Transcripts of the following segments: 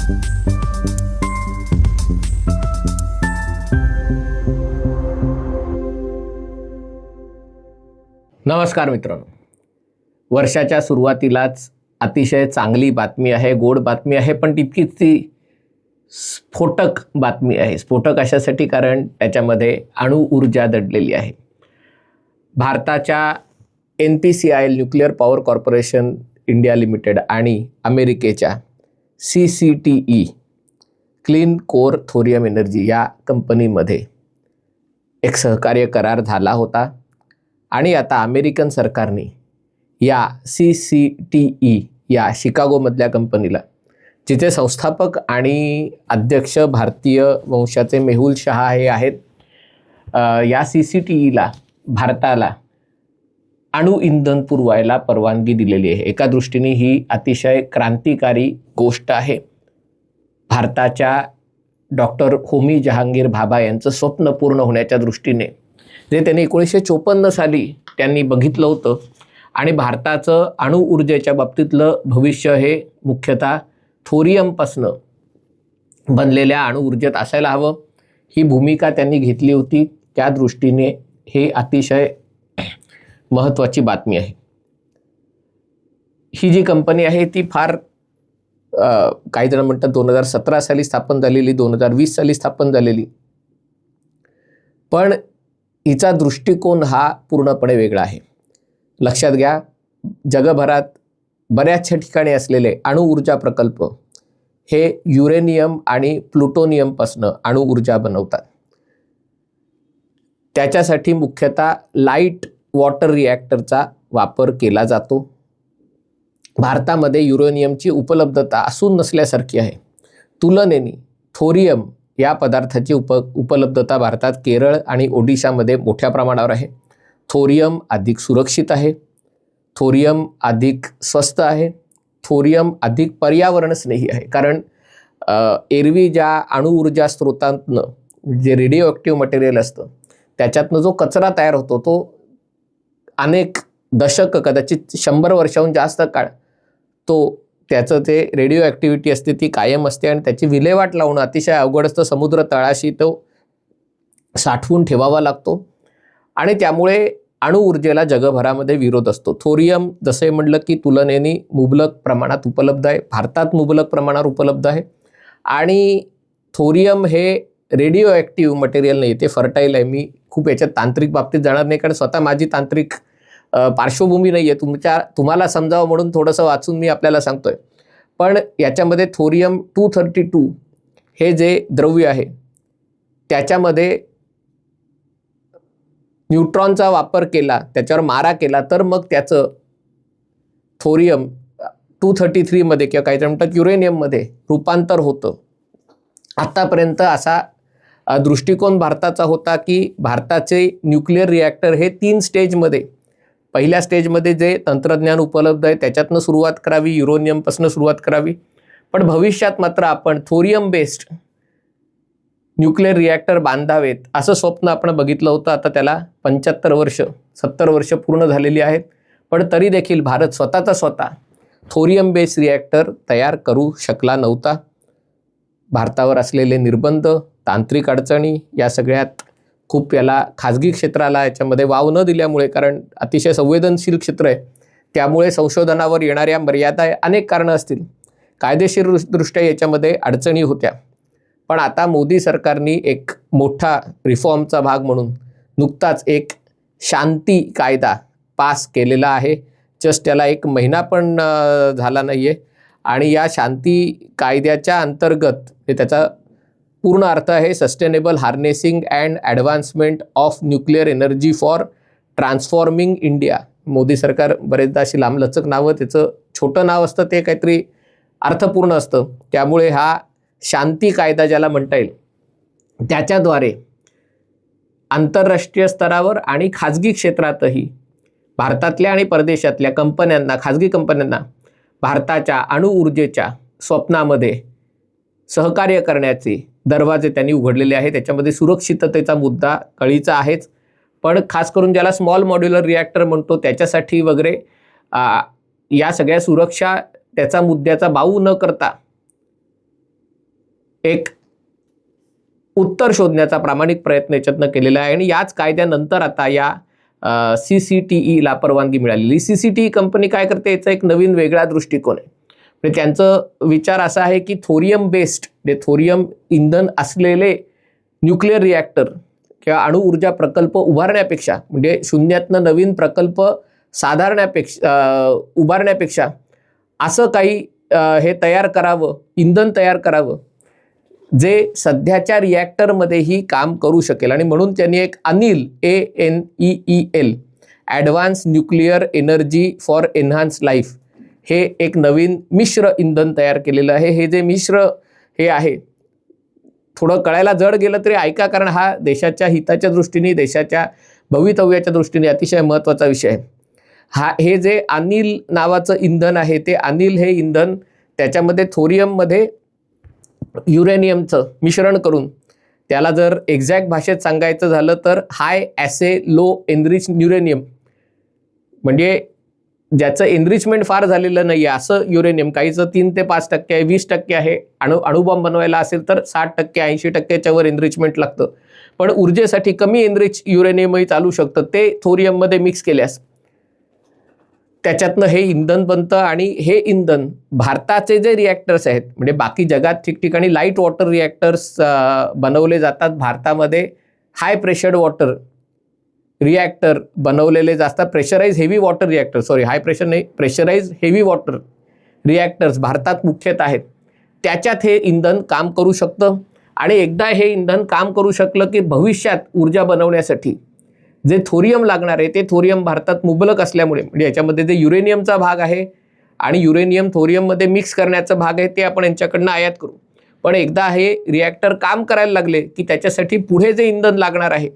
नमस्कार मित्रांनो, वर्षाच्या सुरुवातीलाच अतिशय चांगली बातमी आहे, गोड बातमी आहे, पण तितकीच ती स्फोटक बातमी आहे. स्फोटक अशासाठी कारण त्याच्यामध्ये अणु ऊर्जा दडलेली आहे. भारताच्या NPCIL nuclear power corporation India limited आणि अमेरिकेच्या CCTE clean core thorium energy या कंपनीमध्ये एक सहकार्य करार झाला होता आणि आता अमेरिकन सरकारने या CCTE या शिकागोमधल्या कंपनीला, जिचे संस्थापक आणि अध्यक्ष भारतीय वंशाचे मेहुल शहा हे आहेत, या CCTEला भारताला अणु इंधन पुरवायला परवानगी दिलेली आहे. एका दृष्टीने ही अतिशय क्रांतिकारी गोष्ट आहे. भारताच्या डॉक्टर होमी जहांगीर भाभा यांचं स्वप्न पूर्ण होण्याच्या दृष्टीने, जे त्यांनी 1954 साली त्यांनी बघितलं होतं, आणि भारताचं अणु ऊर्जेच्या बाबतीतलं भविष्य हे मुख्यतः थोरियमपासनं बनलेल्या अणु ऊर्जेत असायला हवं, ही भूमिका त्यांनी घेतली होती. त्या दृष्टीने हे अतिशय महत्त्वाची बातमी आहे. ही जी कंपनी आहे ती फार काही जण म्हणतात 2017 साली स्थापन झालेली, 2020 साली स्थापन झालेली, पण हिचा दृष्टिकोन हा पूर्णपणे वेगळा आहे. लक्षात घ्या, जगभरात बऱ्याचशा ठिकाणी असलेले अणु ऊर्जा प्रकल्प हे युरेनियम आणि प्लुटोनियमपासून अणु ऊर्जा बनवतात. त्याच्यासाठी मुख्यतः लाईट वॉटर रिॲक्टरचा वापर केला जातो. भारतामध्ये युरेनियमची उपलब्धता असून नसल्यासारखी आहे. तुलनेने थोरियम या पदार्थाची उपलब्धता भारतात केरळ आणि ओडिशामध्ये मोठ्या प्रमाणावर आहे. थोरियम अधिक सुरक्षित आहे, थोरियम अधिक स्वस्त आहे, थोरियम अधिक पर्यावरणस्नेही आहे. कारण एरवी ज्या अणु ऊर्जा स्रोतांतनं जे रेडिओ ॲक्टिव्ह मटेरियल असतं त्याच्यातनं जो कचरा तयार होतो तो अनेक दशक, कदाचित 100 वर्षाहून जास्त काळ त्याचं ते रेडिओ ॲक्टिव्हिटी असते ती कायम असते, आणि त्याची विल्हेवाट लावणं अतिशय अवघड असतं. समुद्र तळाशी तो साठवून ठेवावा लागतो, आणि त्यामुळे अणु ऊर्जेला जगभरामध्ये विरोध असतो. थोरियम जसे म्हटलं की तुलनेने मुबलक प्रमाणात उपलब्ध आहे, भारतात मुबलक प्रमाणावर उपलब्ध आहे. आणि थोरियम हे रेडिओ ॲक्टिव्ह मटेरियल नाही, ते फर्टाईल आहे. मी खूप याच्यात तांत्रिक बाबतीत जाणार नाही, कारण स्वतः माझी तांत्रिक पार्श्वभूमी नाही आहे. तुम्हाला समजावं म्हणून थोडंसं वाचून मी आपल्याला सांगतोय. पण याच्यामध्ये थोरियम 232 हे जे द्रव्य आहे त्याच्यामध्ये न्यूट्रॉनचा वापर केला, त्याच्यावर मारा केला, तर मग त्याचं थोरियम 233 मध्ये किंवा काही जण म्हणतात युरेनियममध्ये रूपांतर होतं. आत्तापर्यंत असा दृष्टिकोन भारताचा होता की भारताचे न्यूक्लिअर रिॲक्टर हे 3 स्टेजमध्ये, पहिल्या स्टेजमध्ये जे तंत्रज्ञान उपलब्ध आहे त्याच्यातनं सुरुवात करावी, युरेनियमपासून सुरुवात करावी. पण भविष्यात मात्र आपण थोरियम बेस्ड न्यूक्लिअर रिॲक्टर बांधावेत असं स्वप्न आपण बघितलं होतं. आता त्याला 70 वर्ष पूर्ण झालेली आहेत. पण तरी देखील भारत स्वतः थोरियम बेस्ड रिॲक्टर तयार करू शकला नव्हता. भारतावर असलेले निर्बंध, तांत्रिक अडचणी, या सगळ्यात खूप याला खाजगी क्षेत्राला याच्यामध्ये वाव न दिल्यामुळे, कारण अतिशय संवेदनशील क्षेत्र आहे, त्यामुळे संशोधनावर येणाऱ्या मर्यादा अनेक कारणं असतील, कायदेशीर दृष्ट्या याच्यामध्ये अडचणी होत्या. पण आता मोदी सरकारने एक मोठा रिफॉर्मचा भाग म्हणून नुकताच एक शांती कायदा पास केलेला आहे. जस्ट त्याला 1 महिना पण झाला नाही आहे. आणि या शांती कायद्याच्या अंतर्गत त्याचा पूर्ण अर्थ आहे sustainable harnessing and advancement of nuclear energy for transforming India. Modi सरकार बरेचदा अशी लांबलचक नावं, त्याचं छोटं नाव असतं ते काहीतरी अर्थपूर्ण असतं. त्यामुळे हा शांती कायदा ज्याला म्हणता येईल, त्याच्याद्वारे आंतरराष्ट्रीय स्तरावर आणि खाजगी क्षेत्रातही भारतातल्या आणि परदेशातल्या कंपन्यांना, खाजगी कंपन्यांना भारताच्या अणु ऊर्जेच्या स्वप्नामध्ये सहकार्य करण्याचे दरवाजे त्यांनी उघडलेले आहेत. त्याच्यामध्ये सुरक्षिततेचा मुद्दा कळीचा आहेच, पण खास करून ज्याला स्मॉल मॉड्युलर रिॲक्टर म्हणतो त्याच्यासाठी वगैरे या सगळ्या सुरक्षा त्याचा मुद्द्याचा बाऊ न करता एक उत्तर शोधण्याचा प्रामाणिक प्रयत्न याच्यातनं केलेला आहे. आणि याच कायद्यानंतर आता या CCTEला परवानगी मिळालेली. CCTE कंपनी काय करते, याचा एक नवीन वेगळा दृष्टिकोन आहे. म्हणजे त्यांचं विचार असा आहे की थोरियम बेस्ड, म्हणजे थोरियम इंधन असलेले न्यूक्लिअर रिॲक्टर किंवा अणु ऊर्जा प्रकल्प उभारण्यापेक्षा, म्हणजे शून्यातनं नवीन प्रकल्प उभारण्यापेक्षा असं काही हे तयार करावं, इंधन तयार करावं जे सध्याच्या रिॲक्टरमध्येही काम करू शकेल. आणि म्हणून त्यांनी एक ANEEL ANEEL advance nuclear energy for enhance life हे एक नवीन मिश्र इंधन तयार केलेलं आहे. हे जे मिश्र हे आहे, थोडं कळायला जड गेलं तरी ऐका, कारण हा देशाच्या हिताच्या दृष्टीने, देशाच्या भवितव्याच्या दृष्टीने अतिशय महत्त्वाचा विषय आहे. हे जे ANEEL नावाचं इंधन आहे, ते ANEEL हे इंधन त्याच्यामध्ये थोरियममध्ये युरेनियमचं मिश्रण करून, त्याला जर एक्झॅक्ट भाषेत सांगायचं झालं तर हाय ॲसे लो एनरिच युरेनियम, म्हणजे ज्याचं एनरिचमेंट फार झालेलं नाही आहे असं युरेनियम, काहीचं 3 ते 5% आहे, 20% आहे. अणुबॉम्ब बनवायला असेल तर 60%, 80%च्या वर एनरिचमेंट लागतं. पण ऊर्जेसाठी कमी एनरिच युरेनियमही चालू शकतं. ते थोरियममध्ये मिक्स केल्यास त्याच्यातनं हे इंधन बनतं. आणि हे इंधन भारताचे जे रिॲक्टर्स आहेत, म्हणजे बाकी जगात ठिकठिकाणी लाईट वॉटर रिॲक्टर्स बनवले जातात, भारतामध्ये हाय प्रेशर्ड वॉटर रिॲक्टर बनवलेले असतात. Pressurize heavy water reactor, sorry high pressure नाही, प्रेशराइज हेवी वॉटर रिॲक्टर्स भारतात मुख्यतः आहेत. त्याच्यात हे इंधन काम करू शकतं. आणि एकदा हे इंधन काम करू शकलं की भविष्यात ऊर्जा बनवण्यासाठी जे थोरियम लागणार आहे, ते थोरियम भारतात मुबलक असल्यामुळे, म्हणजे याच्यामध्ये जे युरेनियमचा भाग आहे आणि युरेनियम थोरियममध्ये मिक्स करण्याचा भाग आहे, ते आपण यांच्याकडनं आयात करू. पण एकदा हे रिॲक्टर काम करायला लागले की त्याच्यासाठी पुढे जे इंधन लागणार आहे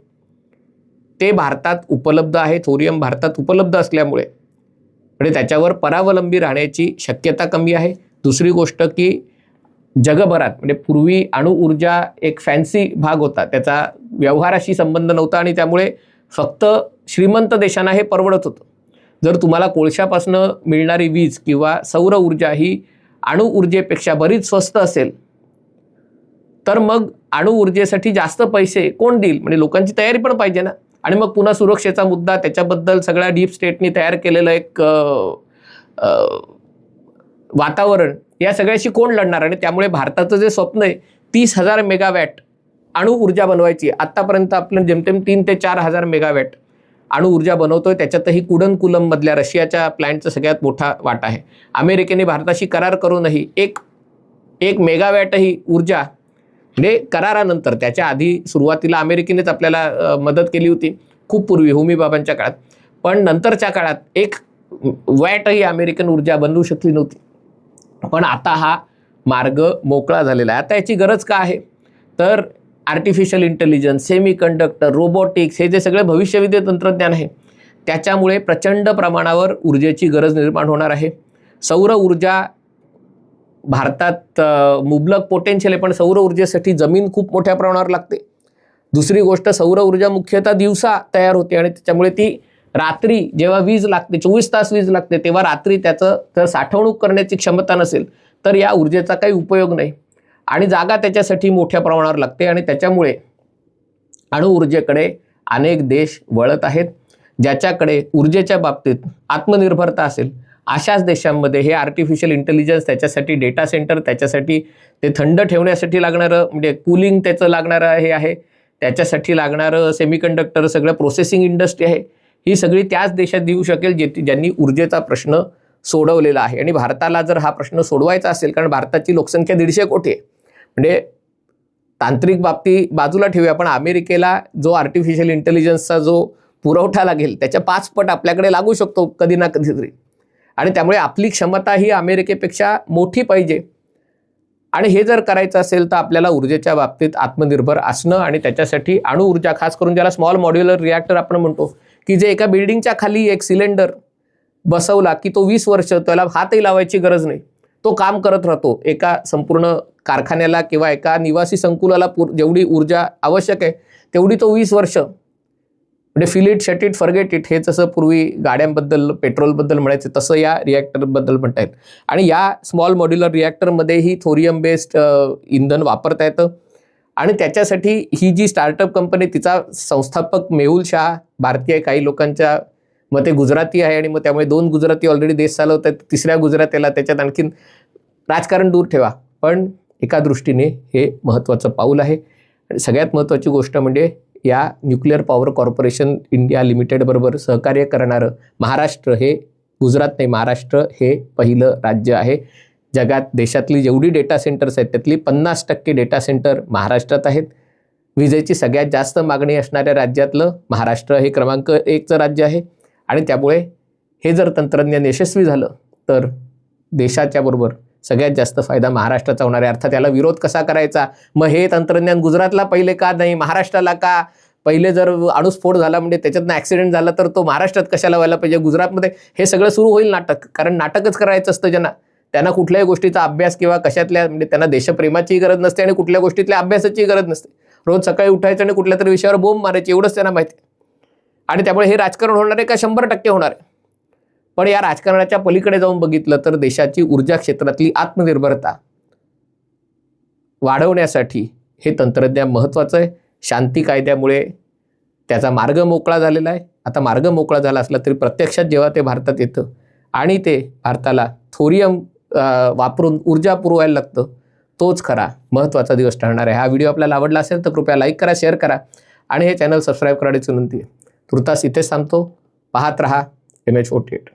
ते भारतात उपलब्ध आहे. थोरियम भारतात उपलब्ध असल्यामुळे म्हणजे त्याच्यावर परावलंबी राहण्याची शक्यता कमी आहे. दुसरी गोष्ट की जगभरात, म्हणजे पूर्वी अणुऊर्जा एक फॅन्सी भाग होता, त्याचा व्यवहाराशी संबंध नव्हता आणि त्यामुळे फक्त श्रीमंत देशांना हे परवडत होतं. जर तुम्हाला कोळशापासून मिळणारी वीज किंवा सौर ऊर्जा ही अणुऊर्जेपेक्षा बरीच स्वस्त असेल तर मग अणुऊर्जेसाठी जास्त पैसे कोण देईल, म्हणजे लोकांची तयारी पण पाहिजे ना. आणि मग पुन्हा सुरक्षेचा मुद्दा, त्याच्याबद्दल सगळ्या डीप स्टेटनी तयार केलेलं एक वातावरण, या सगळ्याशी कोण लढणार. आणि त्यामुळे भारताचं जे स्वप्न आहे 30,000 मेगावॅट अणु ऊर्जा बनवायची, आत्तापर्यंत आपण जेमतेम 3 ते 4,000 मेगावॅट अणु ऊर्जा बनवतोय. त्याच्यातही कुडनकुलम मधल्या रशियाच्या प्लॅन्टचा सगळ्यात मोठा वाटा आहे. अमेरिकेने भारताशी करार करूनही एक मेगावॅटही ऊर्जा, म्हणजे करारानंतर, त्याच्या आधी सुरुवातीला अमेरिकेनेच आपल्याला मदत केली होती खूप पूर्वी होमीबाबांच्या काळात, पण नंतरच्या काळात 1 वॅटही अमेरिकन ऊर्जा बनवू शकली नव्हती. पण आता हा मार्ग मोकळा झालेला आहे. आता याची गरज का आहे तर आर्टिफिशियल इंटेलिजन्स, सेमीकंडक्टर, रोबोटिक्स, हे जे सगळे भविष्यविद्य तंत्रज्ञान आहे त्याच्यामुळे प्रचंड प्रमाणावर ऊर्जेची गरज निर्माण होणार आहे. सौर ऊर्जा भारतात मुबलक पोटेन्शियल आहे, पण सौर ऊर्जेसाठी जमीन खूप मोठ्या प्रमाणावर लागते. दुसरी गोष्ट, सौर ऊर्जा मुख्यतः दिवसा तयार होते आणि त्याच्यामुळे ती रात्री जेव्हा वीज लागते, 24 तास वीज लागते, तेव्हा रात्री त्याचं जर साठवणूक करण्याची क्षमता नसेल तर या ऊर्जेचा काही उपयोग नाही. आणि जागा त्याच्यासाठी मोठ्या प्रमाणावर लागते. आणि त्याच्यामुळे अणुऊर्जेकडे अनेक देश वळत आहेत. ज्याच्याकडे ऊर्जेच्या बाबतीत आत्मनिर्भरता असेल अशाच देशांमध्ये हे आर्टिफिशियल इंटेलिजन्स, त्याच्यासाठी डेटा सेंटर, त्याच्यासाठी ते थंड ठेवण्यासाठी लागणारं, म्हणजे कूलिंग त्याचं लागणारं हे आहे, त्याच्यासाठी लागणारं सेमीकंडक्टर, सगळं प्रोसेसिंग इंडस्ट्री आहे, ही सगळी त्याच देशात देऊ शकेल ज्यांनी ऊर्जेचा प्रश्न सोडवलेला आहे. आणि भारताला जर हा प्रश्न सोडवायचा असेल, कारण भारताची लोकसंख्या 150 कोटी आहे, म्हणजे तांत्रिक बाबती बाजूला ठेवूया, पण अमेरिकेला जो आर्टिफिशियल इंटेलिजन्सचा जो पुरवठा लागेल त्याच्या 5 पट आपल्याकडे लागू शकतो कधी ना कधीतरी. आणि त्यामुळे आपली क्षमता ही अमेरिकेपेक्षा मोठी पाहिजे. आणि हे जर करायचं असेल तर आपल्याला ऊर्जेच्या बाबतीत आत्मनिर्भर असणं, आणि त्याच्यासाठी अणुऊर्जा, खास करून ज्याला स्मॉल मॉड्युलर रिॲक्टर आपण म्हणतो, की जे एका बिल्डिंगच्या खाली एक सिलेंडर बसवला की तो 20 वर्ष त्याला हातही लावायची गरज नाही, तो काम करत राहतो. एका संपूर्ण कारखान्याला किंवा एका निवासी संकुलाला जेवढी ऊर्जा आवश्यक आहे तेवढी तो 20 वर्ष म्हणजे fill it, shut it, forget it, हे जसं पूर्वी गाड्यांबद्दल पेट्रोलबद्दल म्हणायचे तसं या रिॲक्टरबद्दल म्हणता येईल. आणि या स्मॉल मॉड्युलर रिॲक्टरमध्येही थोरियम बेस्ड इंधन वापरता येतं. आणि त्याच्यासाठी ही जी स्टार्टअप कंपनी, तिचा संस्थापक मेहुल शाह भारतीय, काही लोकांच्या मते गुजराती आहे, आणि मग त्यामुळे 2 गुजराती ऑलरेडी देश चालवत आहेत, तिसऱ्या गुजरातीला त्याच्यात आणखीन राजकारण दूर ठेवा, पण एका दृष्टीने हे महत्त्वाचं पाऊल आहे. आणि सगळ्यात महत्त्वाची गोष्ट म्हणजे या न्यूक्लिअर पॉवर कॉर्पोरेशन इंडिया लिमिटेडबरोबर सहकार्य करणारं महाराष्ट्र, हे गुजरात नाही, महाराष्ट्र हे पहिलं राज्य आहे. जगात देशातली जेवढी डेटा सेंटर्स आहेत त्यातली 50% डेटा सेंटर महाराष्ट्रात आहेत. विजेची सगळ्यात जास्त मागणी असणाऱ्या राज्यातलं महाराष्ट्र हे क्रमांक 1चं राज्य आहे. आणि त्यामुळे हे जर तंत्रज्ञान यशस्वी झालं तर देशाच्या बरोबर सगळ्यात जास्त फायदा महाराष्ट्राचा होणार आहे. अर्थात त्याला विरोध कसा करायचा, मग हे तंत्रज्ञान गुजरातला पहिले का नाही, महाराष्ट्राला का पहिले, जर अणुस्फोट झाला म्हणजे त्याच्यातनं ॲक्सिडेंट झाला तर तो महाराष्ट्रात कशाला व्हायला पाहिजे, गुजरातमध्ये, हे सगळं सुरू होईल नाटक. कारण नाटकच करायचं असतं त्यांना कुठल्याही गोष्टीचा अभ्यास किंवा कशातल्या, म्हणजे त्यांना देशप्रेमाचीही गरज नसते आणि कुठल्या गोष्टीतल्या अभ्यासाचीही गरज नसते. रोज सकाळी उठायचं आणि कुठल्या तरी विषयावर बोंब मारायची, एवढंच त्यांना माहिती आहे. आणि त्यामुळे हे राजकारण होणार आहे का, 100% होणार आहे. पण या राजकारणाच्या पलीकडे जाऊन बघितलं तर देशाची ऊर्जा क्षेत्रातली आत्मनिर्भरता वाढवण्यासाठी हे तंत्रज्ञान महत्त्वाचं आहे. शांती कायद्यामुळे त्याचा मार्ग मोकळा झालेला आहे. आता मार्ग मोकळा झाला असला तरी प्रत्यक्षात जेव्हा ते भारतात येतं आणि ते भारताला थोरियम वापरून ऊर्जा पुरवायला लागतं, तोच खरा महत्त्वाचा दिवस ठरणार आहे. हा व्हिडिओ आपल्याला आवडला असेल तर कृपया लाईक करा, शेअर करा आणि हे चॅनल सबस्क्राईब करण्याची विनंती आहे. तुर्तास इथेच थांबतो. पाहत रहा MH48.